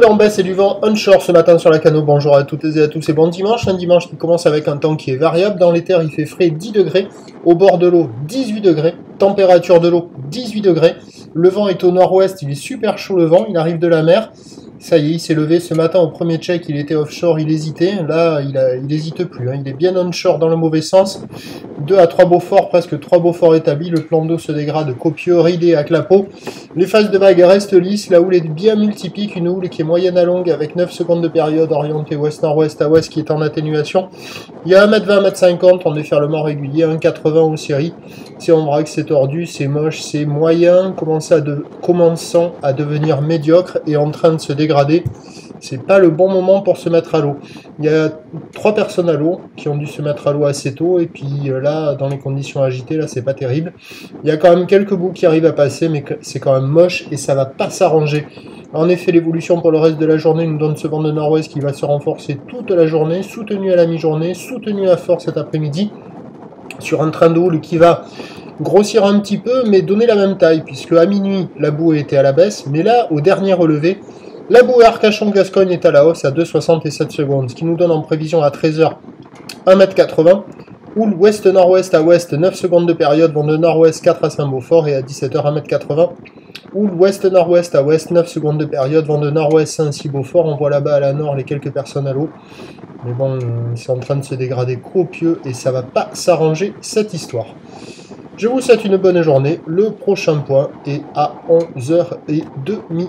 roule en baisse et du vent onshore ce matin sur la Cano. Bonjour à toutes et à tous et bon dimanche. Un dimanche qui commence avec un temps qui est variable. Dans les terres, il fait frais 10 degrés. Au bord de l'eau, 18 degrés. Température de l'eau, 18 degrés. Le vent est au nord-ouest, il est super chaud le vent. Il arrive de la mer. Ça y est, il s'est levé ce matin au premier check, il était offshore, il hésitait. Là, il n'hésite plus. Il est bien onshore dans le mauvais sens. 2 à 3 Beaufort, presque 3 Beaufort établis. Le plan d'eau se dégrade copieux, ridé à clapot. Les phases de vague restent lisses. La houle est bien multipique. Une houle qui est moyenne à longue avec 9 secondes de période orientée ouest-nord-ouest à ouest qui est en atténuation. Il y a 1m20, 1m50 en déferlement régulier, 1m80 aux séries. C'est en vrac, c'est tordu, c'est moche, c'est moyen, commençant à devenir médiocre et en train de se dégrader. C'est pas le bon moment pour se mettre à l'eau. Il y a 3 personnes à l'eau qui ont dû se mettre à l'eau assez tôt et puis là, dans les conditions agitées, là c'est pas terrible. Il y a quand même quelques bouts qui arrivent à passer, mais c'est quand même moche et ça va pas s'arranger. En effet, l'évolution pour le reste de la journée nous donne ce vent de nord-ouest qui va se renforcer toute la journée, soutenu à la mi-journée, soutenu à fort cet après-midi, sur un train de houle qui va grossir un petit peu, mais donner la même taille, puisque à minuit, la boue était à la baisse, mais là, au dernier relevé, la boue à Arcachon-Gascogne est à la hausse à 2,67 secondes, ce qui nous donne en prévision à 13h 1m80, houle ouest-nord-ouest à ouest, 9 secondes de période, vent de nord-ouest 4 à Saint-Beaufort, et à 17h 1m80, houle ouest-nord-ouest à ouest, 9 secondes de période, vent de nord-ouest Saint-Cyr-Beaufort, on voit là-bas à la nord les quelques personnes à l'eau, mais bon, c'est en train de se dégrader copieux, et ça va pas s'arranger cette histoire. Je vous souhaite une bonne journée, le prochain point est à 11h30.